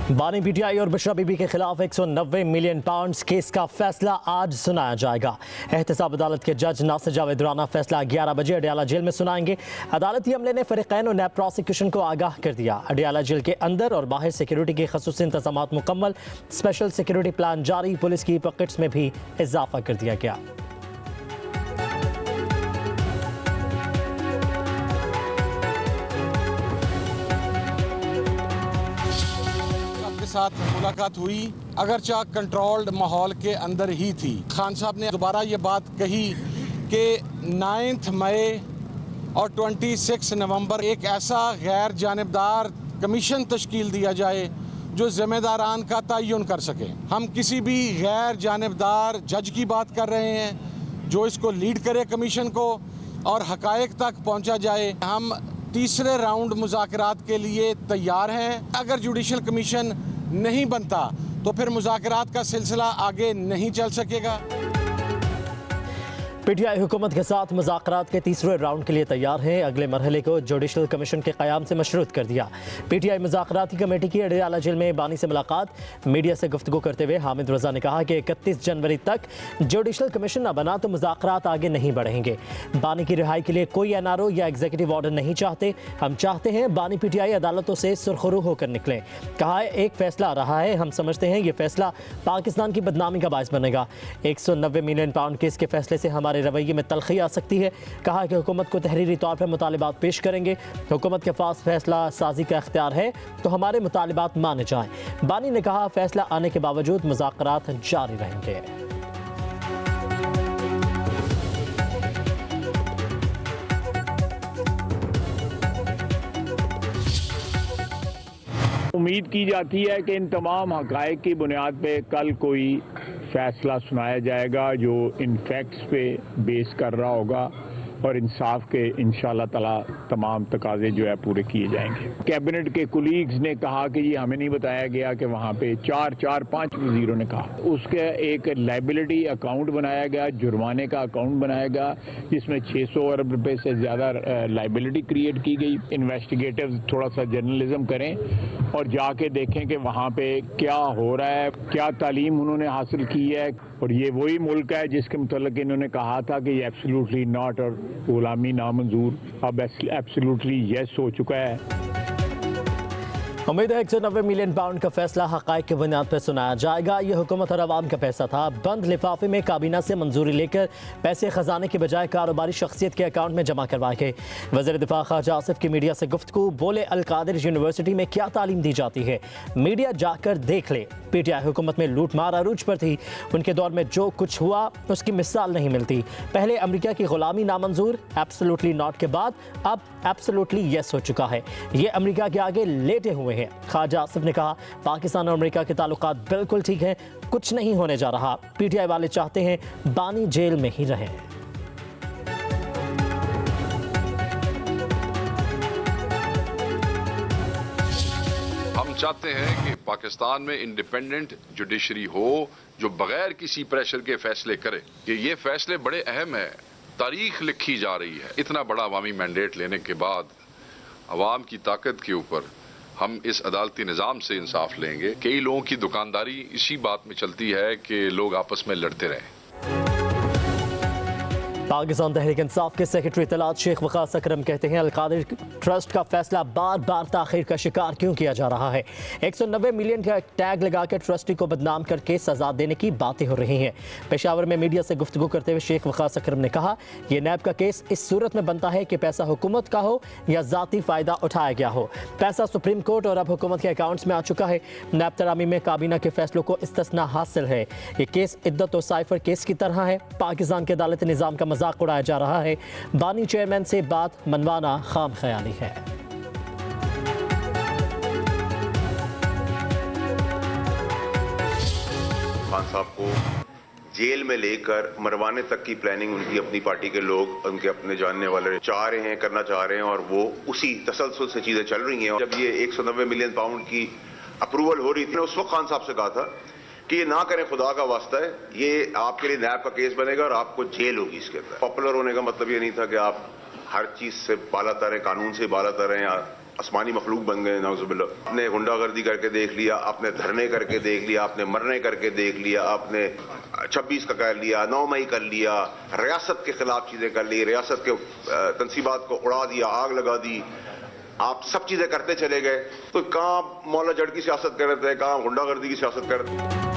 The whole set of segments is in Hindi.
बानी पीटीआई और बुशरा बीबी के खिलाफ 190 मिलियन पाउंड्स केस का फैसला आज सुनाया जाएगा। एहतसाब अदालत के जज नासिर जावेद राना फैसला 11 बजे अडियाला जेल में सुनाएंगे। अदालती अमले ने फरीकैन और नैब प्रोसिक्यूशन को आगाह कर दिया। अडियाला जेल के अंदर और बाहर सिक्योरिटी के खसूसी इंतजाम मुकम्मल, स्पेशल सिक्योरिटी प्लान जारी, पुलिस की पॉकेट्स में भी इजाफा कर दिया गया। साथ मुलाकात हुई, अगरचा कंट्रोल्ड माहौल के अंदर ही थी। खान साहब ने दोबारा ये बात कही कि 9 मई और 26 नवंबर एक ऐसा गैर जानिबदार कमीशन तश्कील दिया जाए जो जिम्मेदारान का तयन कर सके। हम किसी भी गैर जानिबदार जज की बात कर रहे हैं जो इसको लीड करे कमीशन को और हकायक तक पहुंचा जाए। हम तीसरे राउंड मुज़ाकरात के लिए तैयार हैं। अगर जुडिशल कमीशन नहीं बनता तो फिर मुज़ाकरात का सिलसिला आगे नहीं चल सकेगा। पीटीआई हुकूमत के साथ मुज़ाकरात के तीसरे राउंड के लिए तैयार है। अगले मरहले को जुडिशल कमीशन के क़याम से मशरूत कर दिया। पीटीआई मुज़ाकराती कमेटी की अडियाला जेल में बानी से मुलाकात। मीडिया से गुफ्तगू करते हुए हामिद रज़ा ने कहा कि 31 जनवरी तक जुडिशल कमीशन न बना तो मुज़ाकरात आगे नहीं बढ़ेंगे। बानी की रिहाई के लिए कोई एनआरओ या एग्जीक्यूटिव ऑर्डर नहीं चाहते। हम चाहते हैं बानी पीटीआई अदालतों से सुरखरू होकर निकलें। कहा है एक फैसला रहा है, हम समझते हैं ये फैसला पाकिस्तान की बदनामी का बायस बनेगा। 190 मिलियन पाउंड केस के फैसले से हमारे रवैये में तलखी आ सकती है। कहा कि हुकूमत को तहरीरी तौर पर मुतालिबात पेश करेंगे। हुकूमत के पास फैसला साजी का इख्तियार है तो हमारे मुतालिबात माने जाएं। बानी ने कहा फैसला आने के बावजूद मुज़ाकरात जारी रहेंगे। उम्मीद की जाती है कि इन तमाम हक़ाइक़ की बुनियाद पे कल कोई फैसला सुनाया जाएगा जो इन फैक्ट्स पे बेस कर रहा होगा और इंसाफ के इंशाअल्लाह ताला तमाम तकाजे जो है पूरे किए जाएंगे। कैबिनेट के कुलीग्स ने कहा कि ये हमें नहीं बताया गया कि वहाँ पे 5 वजीरों ने कहा। उसके एक लाइबिलिटी अकाउंट बनाया गया, जुर्माने का अकाउंट बनाया गया जिसमें 600 अरब रुपए से ज़्यादा लाइबिलिटी क्रिएट की गई। इन्वेस्टिगेटिव थोड़ा सा जर्नलिज्म करें और जाके देखें कि वहाँ पे क्या हो रहा है, क्या तालीम उन्होंने हासिल की है। और ये वही मुल्क है जिसके मुतल्लिक इन्होंने कहा था कि ये एब्सोल्युटली नॉट और गुलामी नामंजूर, अब एब्सोल्युटली यस हो चुका है। उम्मीद है 190 मिलियन पाउंड का फैसला हक़ाइक़ की बुनियाद पर सुनाया जाएगा। यह हुकूमत और अवाम का पैसा था। बंद लिफाफे में काबीना से मंजूरी लेकर पैसे खजाने के बजाय कारोबारी शख्सियत के अकाउंट में जमा करवाए गए। वज़ीर दिफा ख्वाजा आसिफ की मीडिया से गुफ्तगू, बोले अल-कादिर यूनिवर्सिटी में क्या तालीम दी जाती है, मीडिया जाकर देख ले। पीटीआई हुकूमत में लूट मार अरूज पर थी, उनके दौर में जो कुछ हुआ उसकी मिसाल नहीं मिलती। पहले अमेरिका की गुलामी नामंजूर, एब्सोल्युटली नॉट के बाद अब एब्सोल्युटली यस हो चुका है। ये अमेरिका के आगे लेटे हुए हैं। ख्वाजा आसिफ ने कहा पाकिस्तान और अमेरिका के ताल्लुकात बिल्कुल ठीक हैं, कुछ नहीं होने जा रहा। पीटीआई वाले चाहते हैं बानी जेल में ही रहें। हम चाहते हैं कि पाकिस्तान में इंडिपेंडेंट जुडिशरी हो जो बगैर किसी प्रेशर के फैसले करे। कि ये फैसले बड़े अहम है, तारीख लिखी जा रही है। इतना बड़ा अवामी मैंडेट लेने के बाद अवाम की ताकत के ऊपर हम इस अदालती निज़ाम से इंसाफ लेंगे। कई लोगों की दुकानदारी इसी बात में चलती है कि लोग आपस में लड़ते रहें। पाकिस्तान तहरीक इंसाफ के सेक्रेटरी इत्तलात शेख वकास अकरम कहते हैं अल-कादिर ट्रस्ट का फैसला बार बार ताखीर का शिकार क्यों किया जा रहा है। 190 मिलियन का टैग लगाकर ट्रस्टी को बदनाम करके सजा देने की बातें हो रही हैं। पेशावर में मीडिया से गुफ्तगू करते हुए शेख वकास अकरम ने कहा यह नैब का केस इस सूरत में बनता है कि पैसा हुकूमत का हो या ज़ाती फ़ायदा उठाया गया हो। पैसा सुप्रीम कोर्ट और अब हुकूमत के अकाउंट्स में आ चुका है। नैब तरामी में काबीना के फैसलों को इस्तिस्ना हासिल है। ये केस इद्दत और साइफर केस की तरह है। पाकिस्तान के अदालती निज़ाम का मजाक उड़ाया जा रहा है। बानी चेयरमैन से बात मनवाना खाम ख्याली है। खान साहब को जेल में लेकर मरवाने तक की प्लानिंग उनकी अपनी पार्टी के लोग, उनके अपने जानने वाले चाह रहे हैं, करना चाह रहे हैं और वो उसी तसलसल से चीजें चल रही हैं। जब ये 190 मिलियन पाउंड की अप्रूवल हो रही थी, उस वक्त खान साहब से कहा था कि ये ना करें, खुदा का वास्ता है, ये आपके लिए नैब का केस बनेगा और आपको जेल होगी इसके अंदर। पॉपुलर होने का मतलब ये नहीं था कि आप हर चीज से बाला तरें, कानून से बाला तरें या आसमानी मखलूक बन गए नाउजुबिल्लाह। आपने गुंडागर्दी करके देख लिया, आपने धरने करके देख लिया, आपने मरने करके देख लिया, आपने 26 का कर लिया, 9 मई कर लिया, रियासत के खिलाफ चीजें कर ली, रियासत के तंसीबात को उड़ा दिया, आग लगा दी। आप सब चीजें करते चले गए, तो कहाँ मौला जड़ की सियासत कर रहे थे, कहाँ गुंडागर्दी की सियासत कर रहे थे।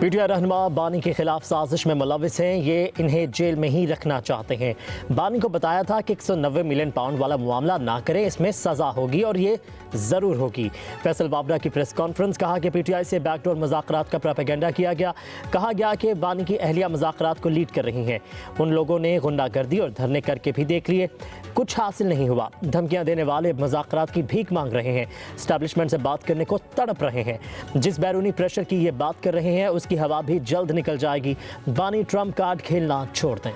पीटीआई रहनुमा बानी के खिलाफ साजिश में मुलविस हैं, ये इन्हें जेल में ही रखना चाहते हैं। बानी को बताया था कि 190 मिलियन पाउंड वाला मामला ना करें, इसमें सजा होगी और ये ज़रूर होगी। फैसल वाबरा की प्रेस कॉन्फ्रेंस, कहा कि पीटीआई से बैकडोर मुज़ाकरात का प्रोपेगेंडा किया गया। कहा गया कि बानी की अहलिया मुज़ाकरात को लीड कर रही हैं। उन लोगों ने गुंडागर्दी और धरने करके भी देख लिए, कुछ हासिल नहीं हुआ। धमकियां देने वाले मुज़ाकरात की भीख मांग रहे हैं, एस्टैब्लिशमेंट से बात करने को तड़प रहे हैं। जिस बैरूनी प्रेशर की ये बात कर रहे हैं उसकी हवा भी जल्द निकल जाएगी। बानी ट्रम्प कार्ड खेलना छोड़ दें।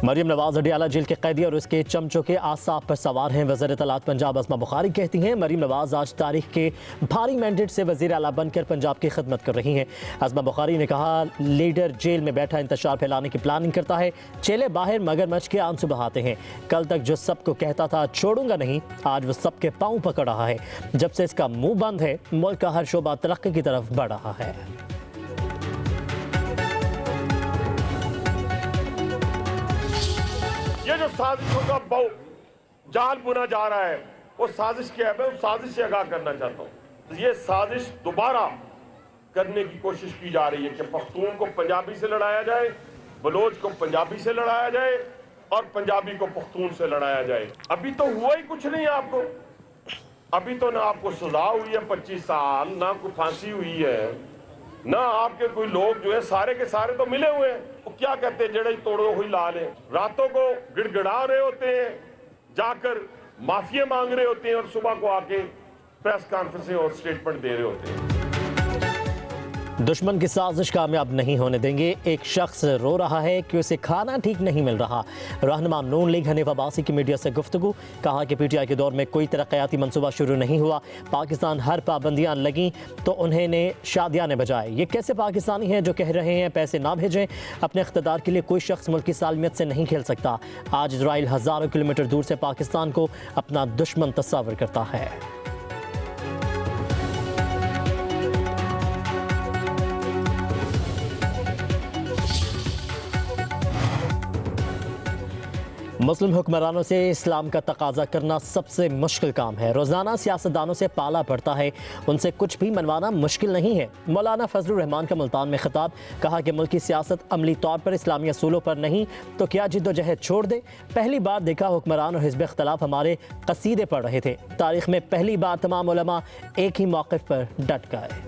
मरियम नवाज अडियाला जेल के कैदी और उसके चमचों के आसाब पर सवार हैं। वज़ीर इत्तलात पंजाब अस्मा बुखारी कहती हैं मरियम नवाज आज तारीख के भारी मैंडेट से वज़ीर आला बनकर पंजाब की खिदमत कर रही हैं। अस्मा बुखारी ने कहा लीडर जेल में बैठा इंतशार फैलाने की प्लानिंग करता है, चेले बाहर मगरमच्छ के आंसू बहाते हैं। कल तक जो सबको कहता था छोड़ूंगा नहीं, आज वो सबके पाँव पकड़ रहा है। जब से इसका मुंह बंद है मुल्क का हर शोबा तरक्की की तरफ बढ़ रहा है। ये जो साजिशों का जाल बुना जा रहा है वो साजिश क्या है, मैं उस साजिश से आगाह करना चाहता हूँ। ये साजिश दोबारा करने की कोशिश की जा रही है कि पख्तून को पंजाबी से लड़ाया जाए, बलोच को पंजाबी से लड़ाया जाए और पंजाबी को पख्तून से लड़ाया जाए। अभी तो हुआ ही कुछ नहीं है आपको, अभी तो ना आपको सजा हुई है 25 साल, ना कोई फांसी हुई है, ना आपके कोई लोग जो है सारे के सारे तो मिले हुए हैं। वो क्या कहते हैं, जड़े तोड़ो हुई लाल है। रातों को गिड़गिड़ा रहे होते हैं, जाकर माफिया मांग रहे होते हैं और सुबह को आके प्रेस कॉन्फ्रेंस और स्टेटमेंट दे रहे होते हैं। दुश्मन की साजिश कामयाब नहीं होने देंगे। एक शख्स रो रहा है कि उसे खाना ठीक नहीं मिल रहा। रहनुमा नून लीग हनीफ अब्बासी की मीडिया से गुफ्तगू, कहा कि पीटीआई के दौर में कोई तरक्याती मनसूबा शुरू नहीं हुआ। पाकिस्तान हर पाबंदियां लगीं तो उन्होंने शादियाने बजाए। ये कैसे पाकिस्तानी हैं जो कह रहे हैं पैसे ना भेजें। अपने इख्तिदार के लिए कोई शख्स मुल्क की सालमियत से नहीं खेल सकता। आज इजराइल हज़ारों किलोमीटर दूर से पाकिस्तान को अपना दुश्मन तस्वर करता है। मुस्लिम हुक्मरानों से इस्लाम का तकाजा करना सबसे मुश्किल काम है। रोज़ाना सियासतदानों से पाला पड़ता है, उनसे कुछ भी मनवाना मुश्किल नहीं है। मौलाना फजलुर रहमान का मुल्तान में खिताब, कहा कि मुल्क की सियासत अमली तौर पर इस्लामी असूलों पर नहीं तो क्या जिद्दोजहद छोड़ दे। पहली बार देखा हुक्मरान और हिज़्ब इख्तिलाफ हमारे कसीदे पढ़ रहे थे। तारीख में पहली बार तमाम उलमा एक ही मौक़िफ़ पर डट गए।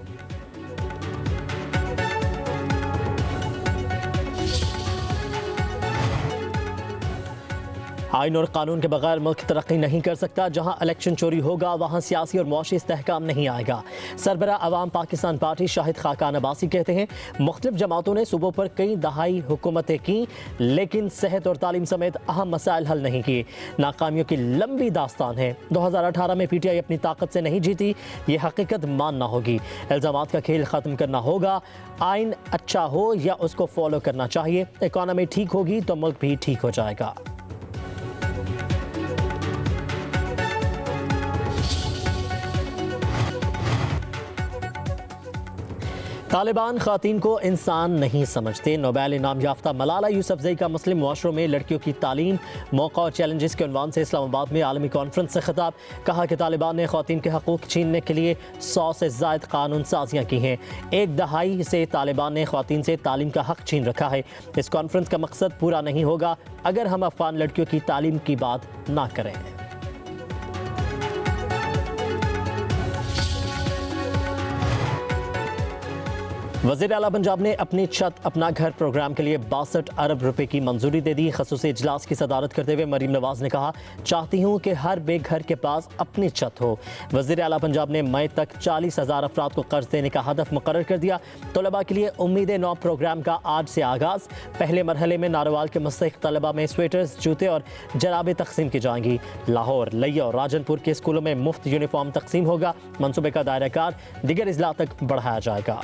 आइन और कानून के बगैर मुल्क तरक्की नहीं कर सकता। जहाँ इलेक्शन चोरी होगा वहाँ सियासी और मुआशी इस्तेहकाम नहीं आएगा। सरबरा अवाम पाकिस्तान पार्टी शाहिद खाकान अब्बासी कहते हैं मुख्तलिफ जमातों ने सूबों पर कई दहाई हुकूमतें की लेकिन सेहत और तालीम समेत अहम मसाइल हल नहीं किए। नाकामियों की लंबी दास्तान है। 2018 में पीटीआई अपनी ताकत से नहीं जीती, ये हकीकत मानना होगी। इल्ज़ामात का खेल ख़त्म करना होगा। आइन अच्छा हो या उसको फॉलो करना चाहिए। इकॉनमी ठीक होगी तो मुल्क भी ठीक हो जाएगा। तालिबान ख़वातीन को इंसान नहीं समझते। नोबेल इनाम याफ्ता मलाला यूसुफजई का मुस्लिम मुआशरों में लड़कियों की तालीम, मौका और चैलेंजेस के उन्वान से इस्लामाबाद में आलमी कॉन्फ्रेंस से खिताब, कहा कि तालिबान ने ख़वातीन के हकूक़ छीनने के लिए 100 से ज़ायद कानून साजियाँ की हैं। एक दहाई से तालिबान ने ख़वातीन से तालीम का हक़ छीन रखा है। इस कॉन्फ्रेंस का मकसद पूरा नहीं होगा अगर हम अफ़गान लड़कियों की तालीम की बात ना करें। वज़ीर आला पंजाब ने अपनी छत अपना घर प्रोग्राम के लिए 62 अरब रुपए की मंजूरी दे दी। ख़ुसूसी इजलास की सदारत करते हुए मरीम नवाज ने कहा, चाहती हूँ कि हर बेघर के पास अपनी छत हो। वज़ीर आला पंजाब ने मई तक 40,000 अफराद को कर्ज देने का हदफ मुकर्रर कर दिया। तलबा के लिए उम्मीद नौ प्रोग्राम का आज से आगाज़। पहले मरहले में नारोवाल के मुस्तहिक तलबा में स्वेटर्स, जूते और जराबें तकसीम की जाएंगी। लाहौर, लिया और राजनपुर के स्कूलों में मुफ्त यूनिफॉर्म तकसीम होगा। मनसूबे का दायरा कार दीगर अजला तक बढ़ाया जाएगा।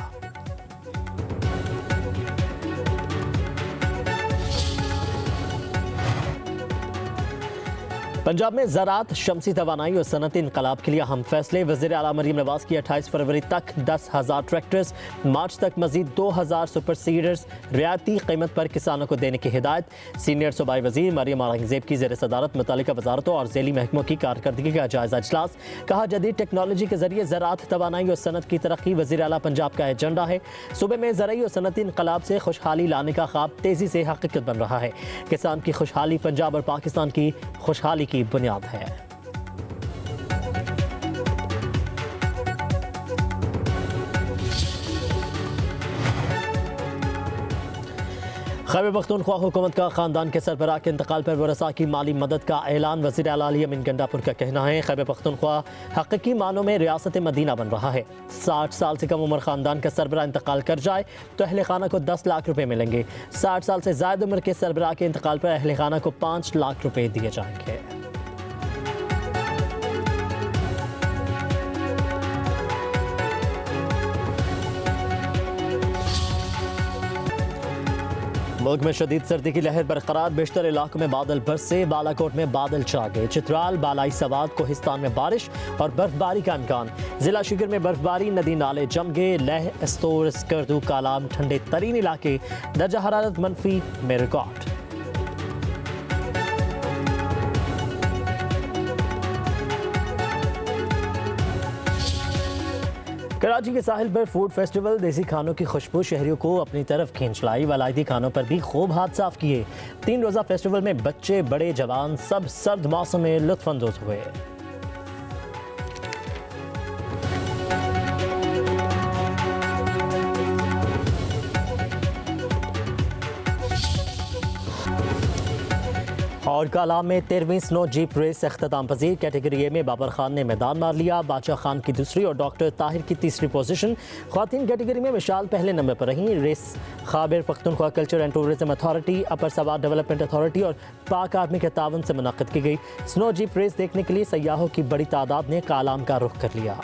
पंजाब में ज़राअत, शमसी तवानाई और सनती इनकलाब के लिए अहम फैसले। वज़ीर आला मरीम नवाज की 28 फरवरी तक 10,000 ट्रैक्टर्स, मार्च तक मजीद 2,000 सुपर सीडर्स रियायती कीमत पर किसानों को देने की हिदायत। सीनियर सूबाई वज़ीर मरियम औरंगज़ेब की ज़ेर सदारत मुतल्लिका वजारतों और ज़ैली महकमों की कारकर्दगी का जायज़ा इजलास। कहा जदीद टेक्नोलॉजी के जरिए ज़राअत, तवानाई और सनत की तरक्की वज़ीर आला पंजाब का एजेंडा है। सूबे में ज़रई और सनती इनकलाब से खुशहाली लाने का ख्वाब तेज़ी से हकीकत बन रहा है। किसान की खुशहाली पंजाब और पाकिस्तान की खुशहाली की बुनियाद है। खैबर पख्तूनख्वा हुकूमत का खानदान के सरबराह के इंतकाल पर वरसा की माली मदद का ऐलान। वज़ीर आला अली अमीन गंडापुर का कहना है खैबर पख्तूनख्वा हकीकी मानों में रियासत मदीना बन रहा है। 60 साल से कम उम्र खानदान का सरबराह इंतकाल कर जाए तो अहले खाना को 10 लाख रुपए मिलेंगे। 60 साल से ज़्यादा उम्र के सरबराह के इंतकाल पर अहले खाना को 5 लाख रुपए दिए जाएंगे। मुल्क में शदीद सर्दी की लहर बरकरार। बेशतर इलाकों में बादल बरसे। बालाकोट में बादल छा गए। चित्राल, बालाई सवात, कोहिस्तान में बारिश और बर्फबारी का इम्कान। जिला शिगर में बर्फबारी, नदी नाले जम गए। लह, एस्तोर, स्कर्दू, कालाम ठंडे तरीन इलाके। दर्जा हरारत मनफी में रिकॉर्ड। कराची के साहिल पर फूड फेस्टिवल। देसी खानों की खुशबू शहरियों को अपनी तरफ खींच लाई। वलायती खानों पर भी खूब हाथ साफ किए। 3 रोज़ा फेस्टिवल में बच्चे, बड़े, जवान सब सर्द मौसम में लुत्फानंदोज हुए। और कालाम में 13वीं स्नो जीप रेस अख्ताम पजीर। कैटेगरी ए में बाबर खान ने मैदान मार लिया। बादशाह खान की दूसरी और डॉक्टर ताहिर की तीसरी पोजीशन। ख्वातीन कैटेगरी में विशाल पहले नंबर पर रहीं। रेस Khyber Pakhtunkhwa culture and tourism authority, upper सवार डेवलपमेंट अथॉरिटी और पाक आर्मी के तावन से मुनक़्क़िद की गई। स्नो जीप रेस देखने के लिए सयाहों की बड़ी तादाद ने कालाम का रुख कर लिया।